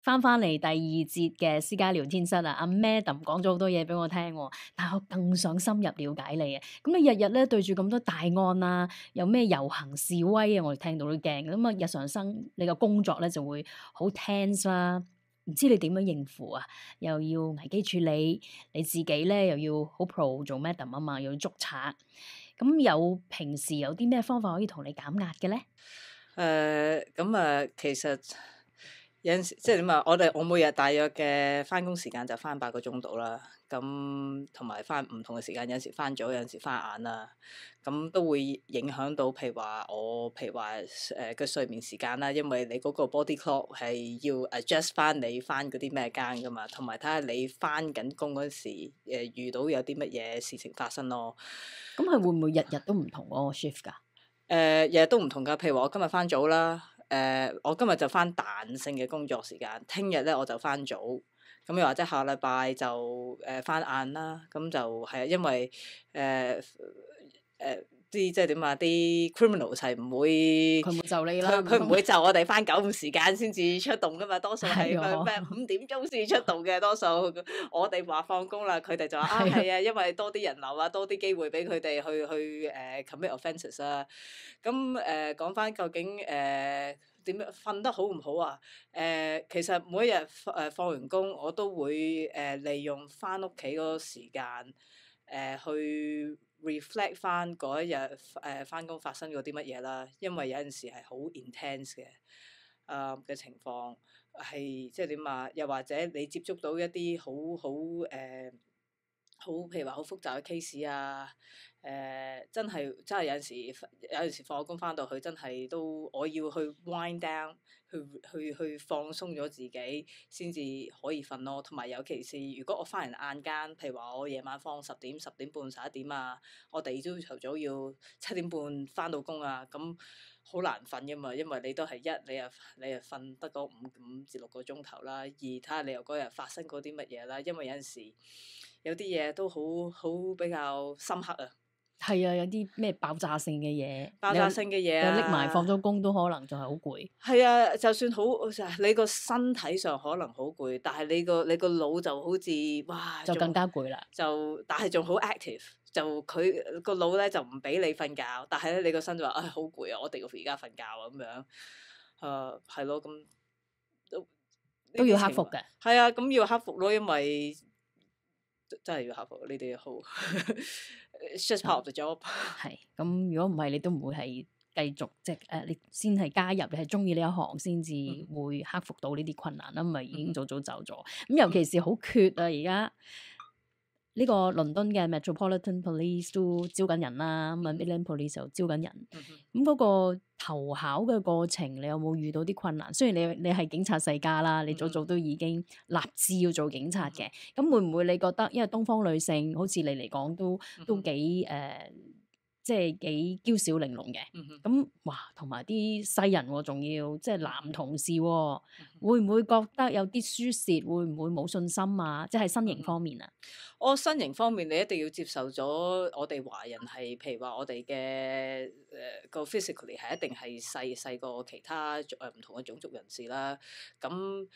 翻嚟第二節嘅私家聊天室啊，阿 Madam 講咗好多嘢俾我聽，但係我更想深入了解你啊！咁你日日咧對住咁多大案啊，有咩遊行示威啊，我哋聽到都驚。咁啊，日常你嘅工作咧就會好 tense 啦，唔知你點樣應付啊？又要危機處理，你自己咧又要好 pro 做 Madam 啊嘛，又要捉賊。咁平時有啲咩方法可以同你減壓嘅咧？其實有陣時即係點啊？我每日大約嘅翻工時間就翻8個鐘度啦。咁同埋翻唔同嘅時間，有陣時翻早，有陣時翻晏啦。咁都會影響到，譬如話嘅睡眠時間啦。因為你嗰個 body clock 係要 adjust 翻你翻嗰啲咩更噶嘛，同埋睇下你翻緊工嗰時遇到有啲乜嘢事情發生咯。咁係會唔會日日都唔同嗰個 shift 㗎？日日都唔同㗎。譬如話我今日翻早啦，我今日就翻彈性嘅工作時間，聽日咧我就翻早，咁又或者下禮拜就翻晏啦。咁就係啊，因為啲即係點啊？啲 criminals 係唔會佢唔會就你啦，佢唔會就我哋翻9:00時間先至出動噶嘛，多數係係啊咩5點鐘先至出動嘅，多數我哋話放工啦，佢哋就話啊係啊係啊，因為多啲人流啊，多啲機會俾佢哋去commit offences 啊。咁講翻究竟點樣瞓得好唔好啊？其實每一日放完工，我都會利用翻屋企嗰個時間去 reflect 翻嗰一日翻工發生咗啲乜嘢啦。因為有陣時係好 intense 嘅情況，係即係點啊？又或者你接觸到一啲好譬如話好複雜嘅 case 啊，真係有陣時放工翻到去真係都我要去 wind down，去放鬆咗自己先至可以瞓咯。同埋尤其是如果我翻完晏間，譬如話我夜晚放10點、10點半、11點啊，我第二朝頭早要7點半翻到工啊，咁好難瞓噶嘛。因為你都係你又瞓得嗰五至6個鐘頭啦，二睇下你又嗰日發生過啲乜嘢啦。因為有陣時有啲嘢都好比較深刻啊。係啊，有啲咩爆炸性嘅嘢，爆炸性嘅嘢啊，你拎埋放咗工都可能就係好攰。係啊，就算你個身體上可能好攰，但係你個腦就好似哇，就更加攰啦。但係仲好 active，就佢個腦咧就唔俾你瞓覺，但係咧你個身就話好攰啊，我哋要而家瞓覺啊咁樣。係咯，咁都要克服嘅。係啊，咁要克服咯，因為真係要克服呢啲好，it's just part of the job。係咁，如果唔係，你都唔會係繼續你先係加入，你係中意呢一行先至會克服到呢啲困難啦。咪已經早早走咗。咁尤其是好缺啊，而家呢個倫敦嘅 Metropolitan Police 都招緊人啦，咁啊 Midland Police 又招緊人。咁嗰個投考嘅過程，你有冇遇到啲困難？雖然你係警察世家啦，你早早都已經立志要做警察嘅，咁會唔會你覺得，因為東方女性好似你嚟講都幾即係幾嬌小玲瓏嘅，咁哇，同埋啲西人喎，仲要即係男同事喎，會唔會覺得有啲輸蝕？會唔會冇信心啊？即係身形方面啊？我身形方面，你一定要接受咗我哋華人係，譬如話我哋嘅個 physically 係一定係細過其他唔同嘅種族人士啦。咁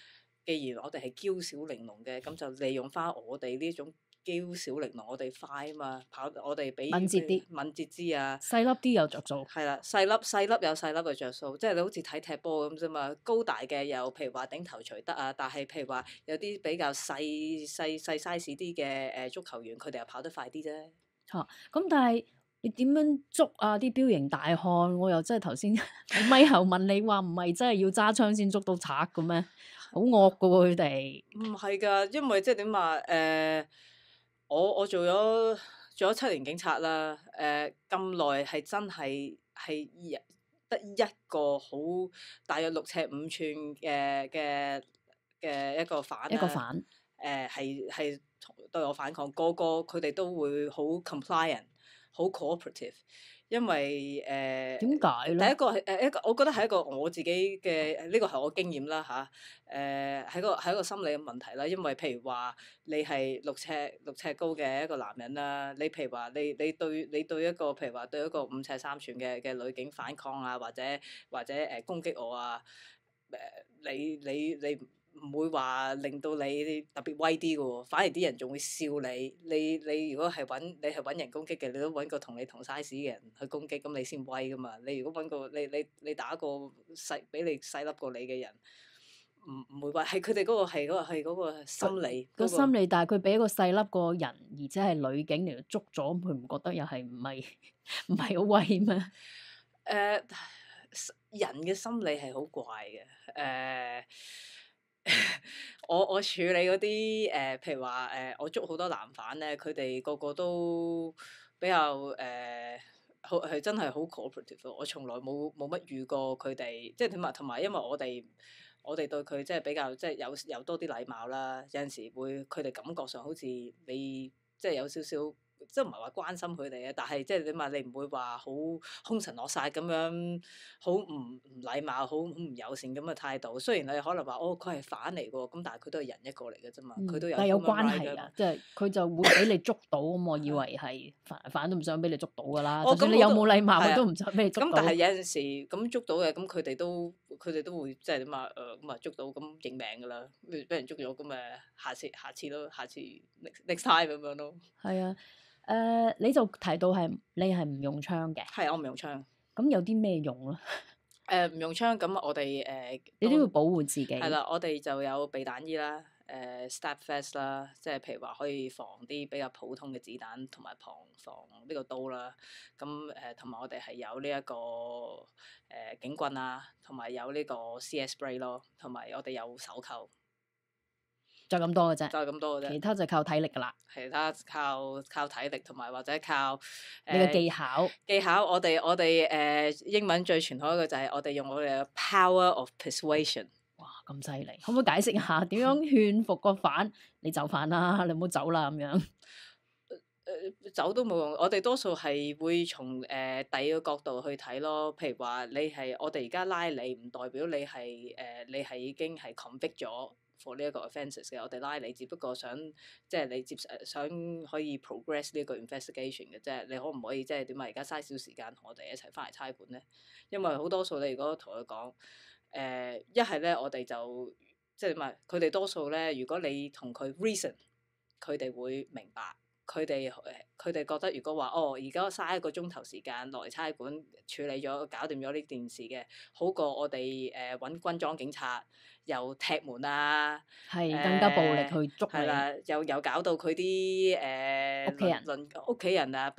既然我哋係嬌小玲瓏嘅，咁就利用翻我哋呢種嬌小玲瓏，我哋快啊嘛，我哋比敏捷啲，敏捷啲啊，細粒啲有着數。係啦，細粒有細粒嘅着數，即係你好似睇踢波咁啫嘛。高大嘅又譬如話頂頭錘得啊，但係譬如話有啲比較細 size 啲嘅足球員，佢哋又跑得快啲啫。咁但係你點樣捉啊？啲彪形大漢，我又真係頭先喺咪後問你話，唔係真係要揸槍先捉到賊嘅咩？好惡噶喎佢哋。唔係㗎，因為即係點話我做咗7年警察啦，咁耐係真係得一個好大約6尺5寸嘅一個犯啦，一個犯係對我反抗，個佢哋都會好 compliant，好 cooperative。因為點解咧？第一個係一個，我覺得係一個我自己嘅呢個係我經驗啦嚇。係一個心理嘅問題啦。因為譬如話你係6尺高嘅一個男人啦，你譬如話你對一個譬如話對一個5尺3寸嘅女警反抗啊，或者攻擊我啊，你唔會話令到你特別威啲嘅喎，反而啲人仲會笑你。你如果係揾人攻擊嘅，你都揾個同你同 size 嘅人去攻擊，咁你先威噶嘛。你如果揾個你打個比你細粒過你嘅人，唔會話係佢哋嗰個係嗰個心理個心理，但係佢俾一個細粒個人，而且係女警嚟捉咗，佢唔覺得又係唔係好威咩？人嘅心理係好怪嘅，我處理嗰啲譬如話我捉好多男犯咧，佢哋個個都比較好係真係好 cooperative 咯。我從來冇乜遇過佢哋，即係點啊？同埋因為我哋對佢即係比較即係有多啲禮貌啦。有陣時會佢哋感覺上好似你即係有少少。即係唔係話關心佢哋啊，但係即係點啊？你唔會話好兇神惡煞咁樣，好唔禮貌，好唔友善咁嘅態度。雖然你可能話哦，佢係犯嚟㗎喎，咁但係佢都係人一個嚟嘅啫嘛，佢都有。但係有關係啊，即係佢就會俾你捉到咁，我以為係犯都唔想俾你捉到㗎啦。就算你有冇禮貌，佢都唔想俾你捉到。咁但係有陣時咁捉到嘅，咁佢哋都會即係點啊？咁啊捉到咁認命㗎啦，俾人捉咗咁誒，下次咯，下次 next time 咁樣咯。係啊。你就提到你係唔用槍嘅。係，我唔用槍。咁有啲咩用咧？唔用槍，咁我哋你都要保護自己。係啦，我哋就有避彈衣啦，stab vest 啦，即係譬如話可以防啲比較普通嘅子彈，同埋防呢個刀啦。咁同埋我哋係有呢一個警棍啊，同埋有呢個 CS spray 咯，同埋我哋有手扣。就咁多嘅啫，就係咁多嘅啫。其他就靠體力㗎啦。其他靠體力，同埋或者靠你嘅技巧。技巧，我哋英文最傳統一個就係我哋用我哋嘅 power of persuasion。哇，咁犀利！可唔可以解釋下點樣勸服個犯？你就範啦，你唔好走啦咁樣。走都冇用，我哋多數係會從第二個角度去睇咯。譬如話我哋而家拉你，唔代表你係已經係 convict 咗 for 呢一個 offences 嘅。我哋拉你，只不過想即係你想可以 progress 呢一個 investigation 嘅啫。你可唔可以即係點啊？而家嘥少時間同我哋一齊翻嚟差館咧？因為好多數你如果同佢講一係咧，我哋就即係點啊？佢哋多數咧，如果你同佢 reason，佢哋會明白。佢哋覺得，如果話哦，而家嘥一個鐘頭時間落嚟差館處理咗，搞掂咗呢件事嘅，好過我哋揾軍裝警察又踢門啊，係更加暴力去捉你。係啦，又搞到佢啲屋企人啊，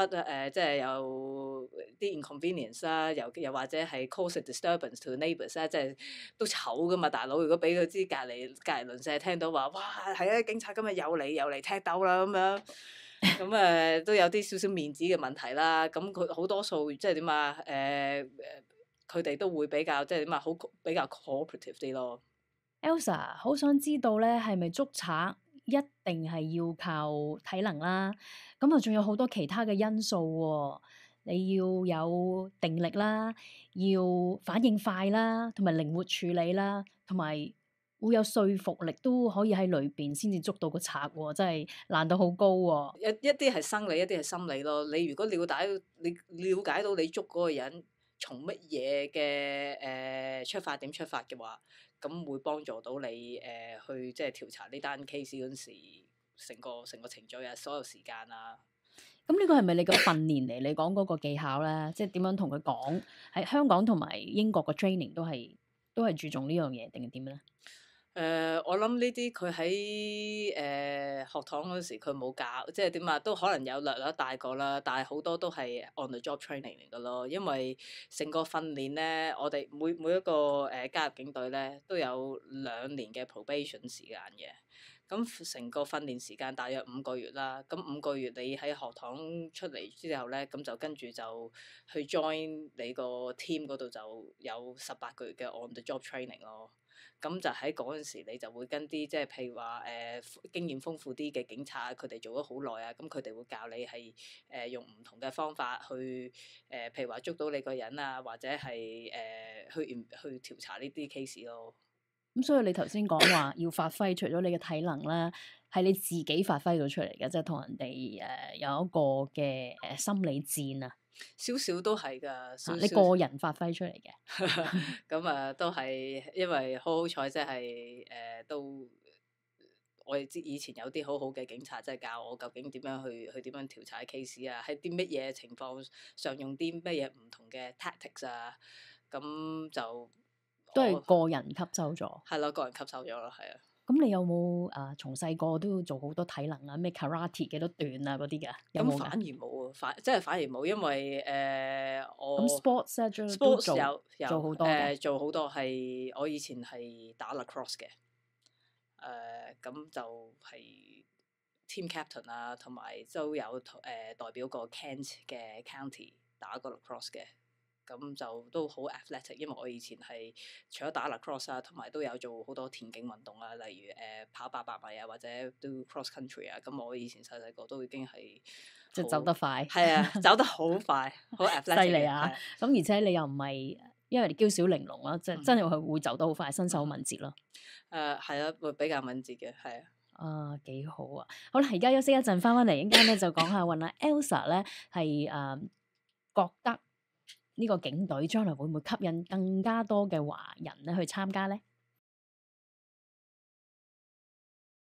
即係有啲 inconvenience 啦，又或者係 cause a disturbance to neighbours 啦，即係都醜噶嘛，大佬！如果俾佢知隔離鄰舍聽到話，哇，係啊，警察今日又嚟踢竇啦咁樣。咁都有啲少少面子嘅問題啦。咁佢好多數即係點啊？佢哋都會比較即係點啊？比較 cooperative 啲咯。Elsa 好想知道咧，係咪捉賊一定係要靠體能啦？咁啊，仲有好多其他嘅因素喎。你要有定力啦，要反應快啦，同埋靈活處理啦，同埋會有說服力，都可以喺裏邊先至捉到個賊喎，真係難度好高喎。一啲係生理，一啲係心理咯。你如果了解到你捉嗰個人從乜嘢嘅出發點出發嘅話，咁會幫助到你去即係調查呢單 case 嗰陣時，成個程序啊，所有時間啊。咁呢個係咪你嘅訓練嚟？你講嗰個技巧咧，即係點樣同佢講？喺香港同埋英國嘅 training 都係注重呢樣嘢，定係點咧？我諗呢啲佢喺學堂嗰時佢冇教，即係點啊？都可能有略帶過啦，但係好多都係 on the job training 嚟㗎咯。因為成個訓練咧，我哋每一個加入警隊咧都有2年嘅 probation 時間嘅。咁成個訓練時間大約5個月啦。咁5個月你喺學堂出嚟之後咧，咁就跟住就去 join 你個 team 嗰度，就有18個月嘅 on the job training 咯。咁就喺嗰陣時，你就會跟啲即係譬如話經驗豐富啲嘅警察，佢哋做咗好耐啊，咁佢哋會教你係用唔同嘅方法去譬如話捉到你個人啊，或者係去調查呢啲 case 咯。咁所以你頭先講話要發揮，除咗你嘅體能啦，係你自己發揮到出嚟嘅，即係同人哋有一個嘅心理戰啊。少少都係㗎，少你少個人發揮出嚟嘅。咁啊，都係因為好彩，即係都我哋知以前有啲好好嘅警察，即係教我究竟點樣去點樣調查 case 啊，喺啲乜嘢情況上用啲乜嘢唔同嘅 tactics 啊，咁就都係個人吸收咗。係咯，個人吸收咗咯，係啊。咁你有冇從細個都要做好多體能啊？咩 karate 幾多段啊嗰啲㗎？有冇反而㗎？冇啊，反而冇，因為我咁 sports 咧都 sports 有做好多嘅。做好多係我以前係打 lacrosse 嘅，咁就係 team captain 啊，同埋都有代表過 Kent 嘅 county 打過 lacrosse 嘅。咁就都好 athletic，因為我以前係除咗打 lacrosse 啊，同埋都有做好多田徑運動啊，例如跑800米啊，或者都 cross country 啊。咁我以前細細個都已經係即係走得快。係啊，走得好快，好 athletic。犀利啊！咁而且你又唔係因為你嬌小玲瓏啦，即係真係係會走得好快，身手敏捷咯。係啊，會比較敏捷嘅，係啊。啊，幾好啊！好啦，而家休息一陣，翻嚟，陣間咧就講下問阿 Elsa 咧係覺得呢個警隊將來會唔會吸引更加多嘅華人咧去參加咧？